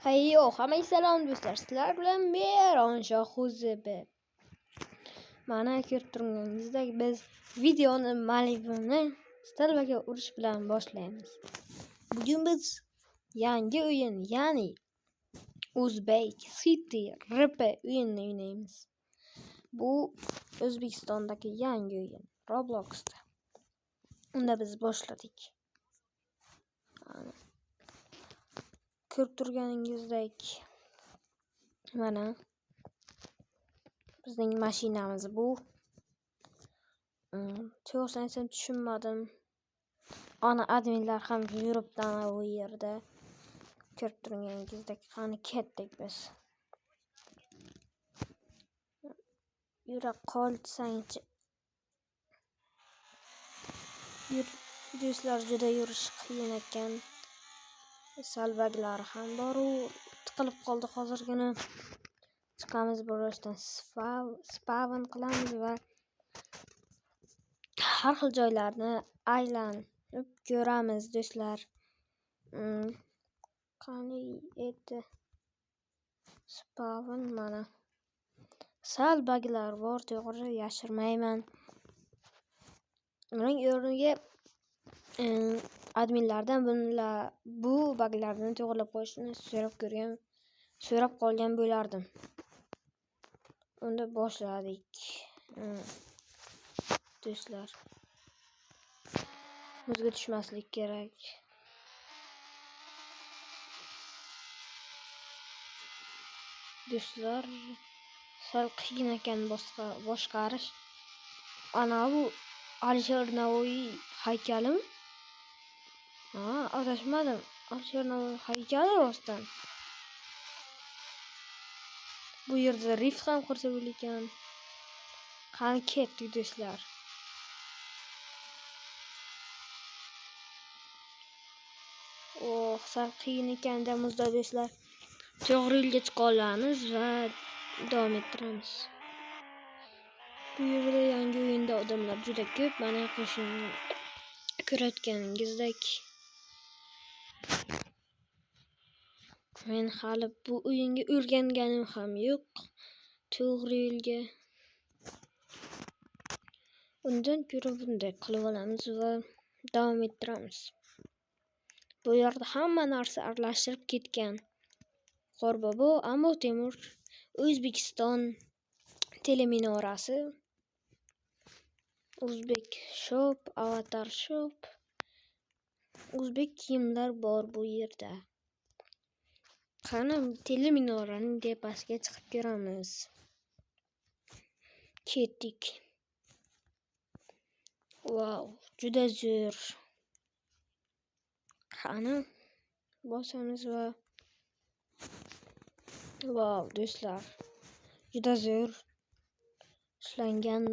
Hey yo, hammaga salom do'stlar. Sizlar bilan Meron Shohuzibi. Mana ko'rib turganingizdek, biz videoni Malibuni Stalvaga urish bilan boshlaymiz. Bugun biz yangi o'yin, ya'ni Uzbek City RP o'yinini o'ynaymiz. Bu O'zbekistondagi yangi o'yin, Robloxda. Unda biz boshladik. Ko'rib turganingizdek, mana bizning mashinamiz bu. To'g'risini aytsam tushunmadim. Ana adminlar ham yuribdi u yerda. Ko'rib turganingizdek, qani ketdik biz. Yura qol desangchi. Do'stlar, juda yurish qiyin ekan. Salbaglar ham bor, tiqilib qoldi hozirgina. Chiqamiz burashdan, spawn qilamiz va har xil joylarni aylanib ko'ramiz do'stlar. Qani edi spawn, mana sal baglar bor, to'g'ri yashirmayman. Uning o'rniga adminlardan bu baglarni to'g'rilab qo'yishni so'rab qolgan bo'lardim. Unda boshladik. Do'stlar, muzga tushmaslik kerak. Do'stlar, sal qiyin ekan boshqarish. Ana bu Alisher Navoiy haykalimi? Adashmadim. Alisher Navoiy haykali rostdan. Bu yerda rift ham qursa bo'larkan. Qani ketdik do'stlar. Sal qiyin ekanda muzda do'stlar. To'g'ri yo'lga chiqa olamiz va davom ettiramiz. Bu yerda yangi o'yinda odamlar juda ko'p. Mana qo'shin ko'rayotganingizdek. Men hali bu o'yinga o'rganganim ham yo'q. To'g'ri yo'lga. Undan ko'ra bunday qilib olamiz va davom ettiramiz. Bu yerda hamma narsa aralashtirib ketgan. Qorbobo, Ammo Temur, O'zbekiston teleminorasi, Uzbek shop, avatar shop, o'zbek kiyimlar bor bu yerda. Qani teleminoraning tepasiga chiqib ko'ramiz. Ketdik. Wow, juda zo'r. Qani bosamiz va wow do'stlar, juda zo'r ishlangan.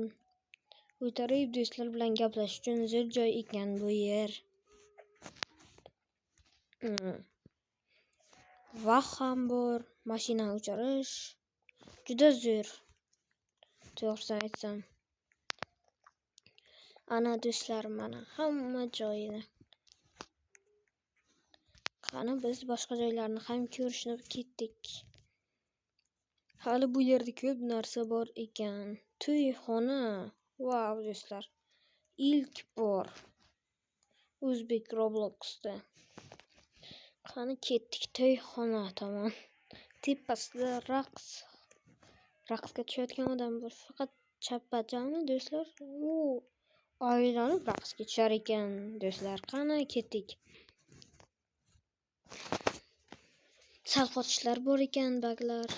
O'tarib do'stlar bilan gaplashish uchun zo'r joy ekan bu yer. Va ham bor mashina o'chirish. Juda zo'r. To'g'risini aytsam. Ana do'stlar, mana hamma joyini. Qani biz boshqa joylarni ham ko'rishni ketdik. Hali bu yerda ko'p narsa bor ekan. To'yxona. Wow do'stlar. İlk bor O'zbek Robloxda. Qani ketdik to'yxona tomon. Tepasida raqsga tushayotgan odam bor. Faqat chapachami do'stlar? Aylanib raqsga tushar ekan do'stlar. Qani ketdik. Sal qochishlar bor ekan, baglar.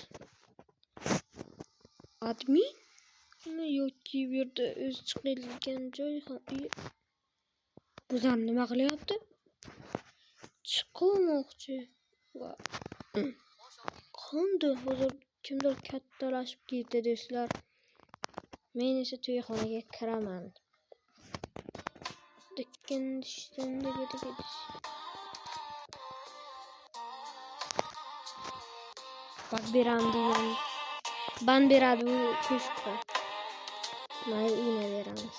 Admin yoki bu yerda o'zi chiqadigan joy ham. Bular nima qilyapti? Chiqmoqchi. Qanday hozir kimdir kattalashib ketdi do'stlar. Men esa to'yxonaga kiraman. Bak beram degan. Ban beradi bu qo'shiqqa. Mayli, ina beramiz.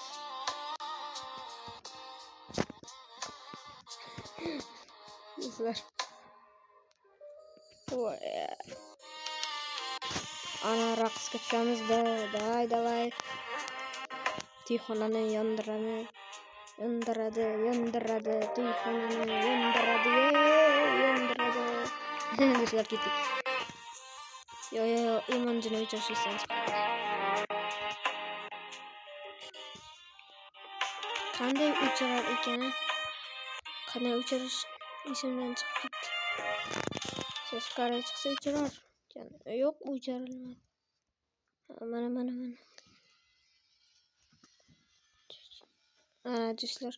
Do'stlar, Voy. Ana raqsga tushamiz-da. Davay. To'yxonani yondiradi. To'yxonani yondiradi. Do'stlar ketdik. Yo, Imonjini o'chirishsan. Qanday o'chirar ekan? Qanday o'chirish esimdan chiqib ketdi. Ses qaray chiqsa o'chirar. Yo'q, o'chirilmadi. Mana. Ana do'stlar,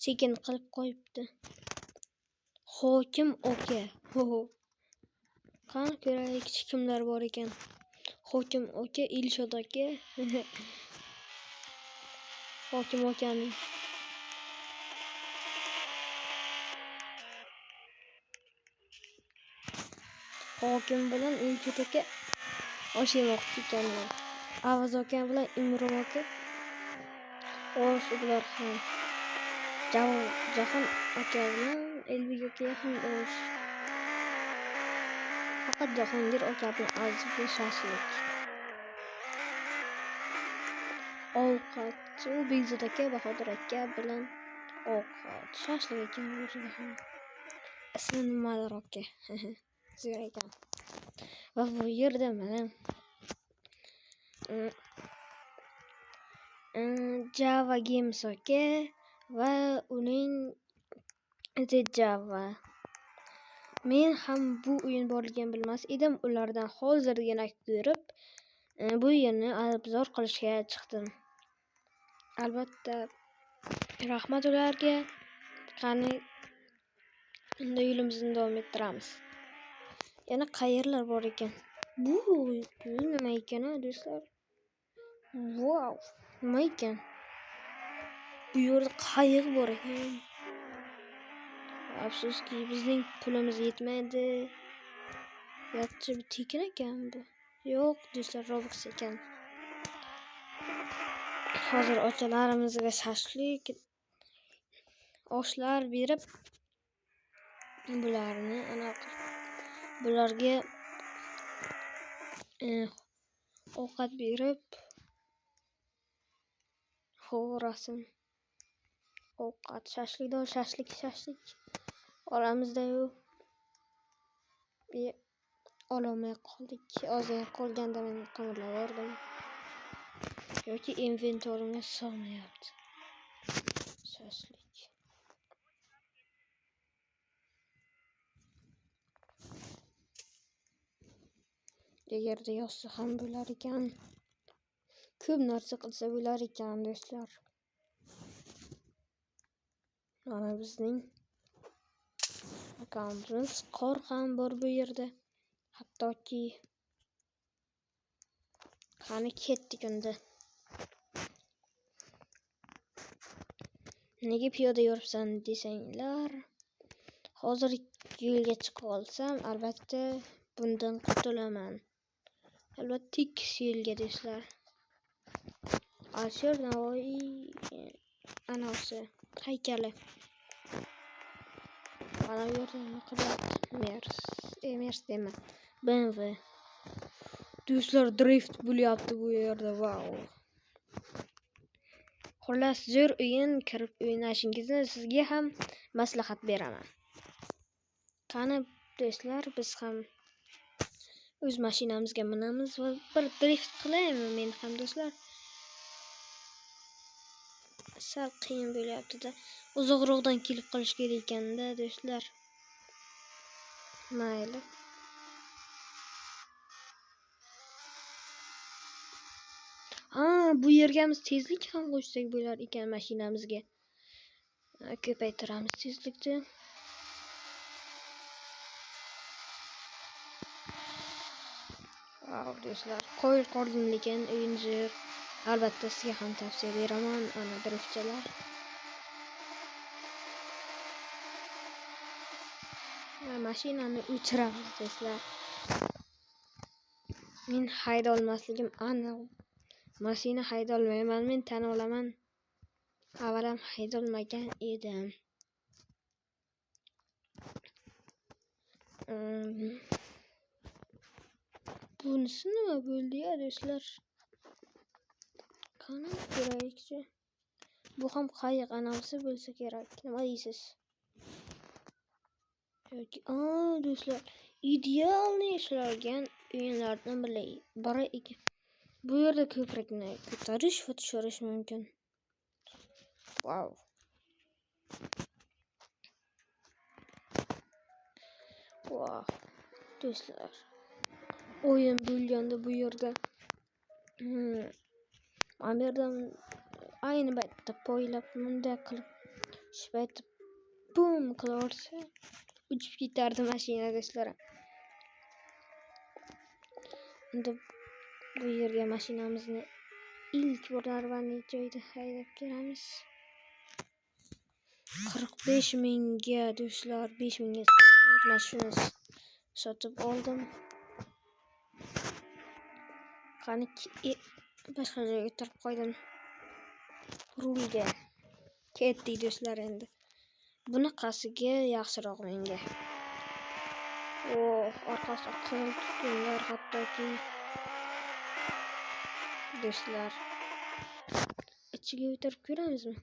sekin qilib qo'yibdi. Hokim aka. Qani ko'raylik kimlar bor ekan. Hokim aka, Ilshod aka. Hokim akani. Hokim bilan Ilshod aka osh yemoqchi ekanlar. Avaz aka bilan Imron aka ular ham. Jahon aka bilan Elbek aka ham osh. Faqat Jahongir aka bilan azizga shashlik. Ovqat Bekzod aka, Bahodir aka bilan ovqat. Shashlik ekan o'rida ham. Ismi nimadir aka? Sizga ekan. Va bu yerda mana Java Games aka va uning Java. Men ham bu o'yin borligini bilmas edim. Ulardan hozirgina ko'rib, bu yerni obzor qilishga chiqdim. Albatta, rahmat ularga. Qani unda yo'limizni davom ettiramiz. Yana qayerlar bor ekan? Bu nima ekan, do'stlar? Wow, nima ekan? Bu yerda qayiq bor ekan. Afsuski bizning pulimiz yetmaydi. Yo'qchi tekin ekan bu. Yo'q, do'stlar, Robux ekan. Hozir otalarimizga shashlik oshlar berib bularga ovqat berib rasm ovqat shashlik oramizda-yu ololmay qoldik. Ozgina qolganda men qimirlab bordim. Yoki inventorimga sig'mayapti. Shashlik. Agarda yozsa ham bo'lar ekan. Ko'p narsa qilsa bo'lar ekan, do'stlar. Mana bizning akkauntimiz qor ham bor bu yerda. Hattoki qani ketdik unda. Nega piyoda yuribsan desanglar, hozir yo'lga chiqib olsam, albatta bundan qutulaman. Albatta tekis yo'lga do'stlar. Alisher Navoiy anasi haykali. Mana bu yerda nima qilyapti? Mers dema. BMW. Do'stlar, drift bo'lyapti bu yerda. Wow. Xullas, zo'r o'yin, kirib o'ynashingizni sizga ham maslahat beraman. Qani do'stlar, biz ham o'z mashinamizga minamiz va bir drift qilaymi men ham do'stlar? Sal qiyin bo'lyapti-da. Uzoqroqdan kelib qolish kerak ekanda do'stlar. Mayli. Bu yerga biz tezlik ham qo'shsak bo'lar ekan mashinamizga. Ko'paytiramiz tezlikni. Do'stlar, qo'yil qoldim lekin o'yin zo'r. Albatta sizga ham tavsiya beraman, ana driftchilar. Mashinani o'chiramiz do'stlar. Men haydolmasligim aniq. Mashina haydolmayman, men tan olaman. Avalam haydolmagan edim. Bunisi nima bo'ldi ya do'stlar? Qani ko'raylikchi. Bu ham qayiq anavisi bo'lsa kerak. Nima deysiz? Yoki do'stlar, idealni ishlargan o'yinlardan biri ekan. Bu yerda ko'prikni ko'tarish va tushirish mumkin. Wow. Wow. Do'stlar, o'yin bo'lganda bu yerda Amirdan ayni paytda poylab bunday qilib shu paytda bum qilaversa uchib ketardi mashina do'stlar. Endi bu yerga mashinamizni ilk bor narvani joyda haydab kelamiz. 45 mingga do'stlar, 5 mingga mashina sotib oldim. Qani boshqa joyga o'tirib qo'ydim. Rulga ketdik do'stlar endi. Bunaqasiga yaxshiroq menga. Orqasiga qo'l tutinglar hattoki. Do'stlar, ichiga o'tirib ko'ramizmi?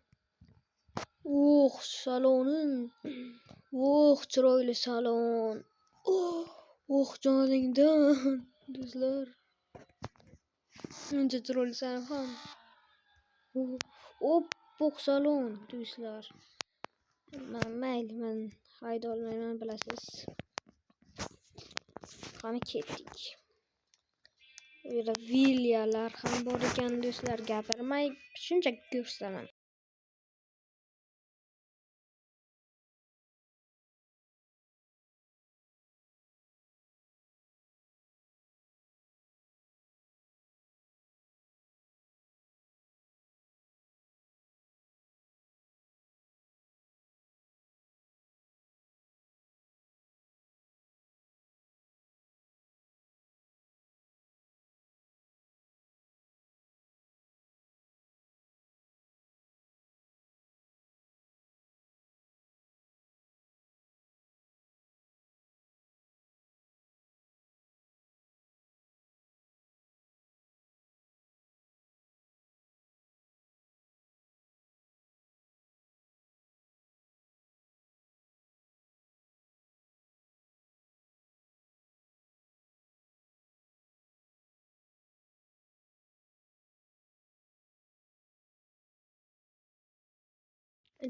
Salonim. Chiroyli salon. Joningdan. Do'stlar. Shuncha chiroyli salon. Salon do'stlar. Mayli, men hayda olmayman, bilasiz. Qani ketdik. Bu yerda villalar ham bor ekan do'stlar, gapirmay shunchaki ko'rsataman.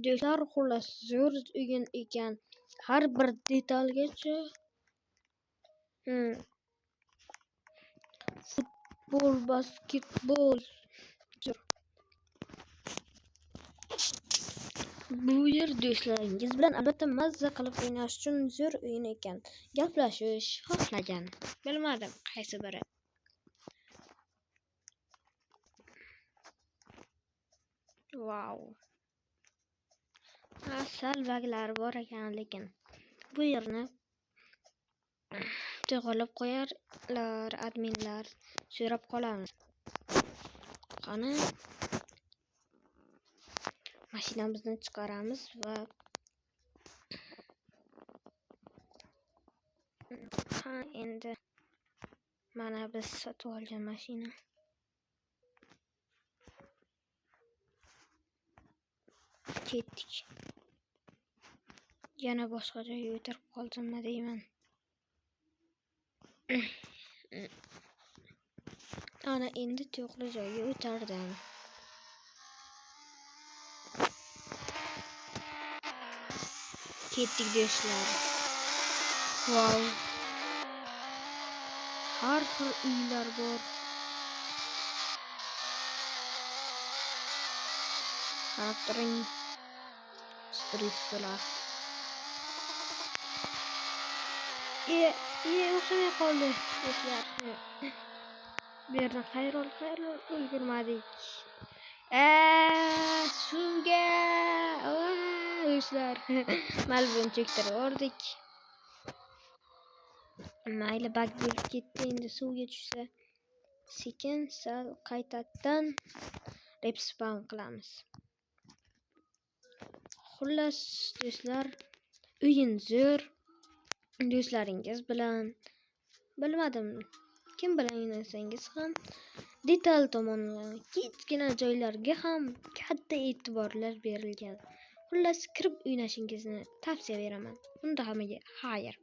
Do'stlar, xullas zo'r o'yin ekan. Har bir detalgacha. Futbol, basketbol. Bu yer do'stlaringiz bilan albatta mazza qilib o'ynash uchun zo'r o'yin ekan. Gaplashish xohlagan. Bilmadim qaysi biri. Wow. Sal baglar bor ekan, lekin bu yerni to'g'rilab qo'yarlar adminlar, so'rab qolamiz. Qani mashinamizni chiqaramiz va endi mana biz sotib olgan mashina. Ketdik. Yana boshqa joyga o'tirib qoldimmi deyman. Ana endi to'g'ri joyga o'tirdim. Ketdik do'stlar. Wow. Har xil uylar bor. Qarab turing. Driftlar. O'xshamay qoldi do'stlar. Bu yerdan xayrol ulgurmadik. Suvga do'stlar. Malbun chektirib yubordik. Mayli, bag bo'lib ketdi. Endi suvga tushsa sekin sal qaytadan respawn qilamiz. Xullas do'stlar, o'yin zo'r. Do'stlaringiz bilan bilmadim, kim bilan o'ynasangiz ham detal tomonlama kichkina joylarga ham katta e'tiborlar berilgan. Xullas, kirib o'ynashingizni tavsiya beraman. Unda hammaga xayr.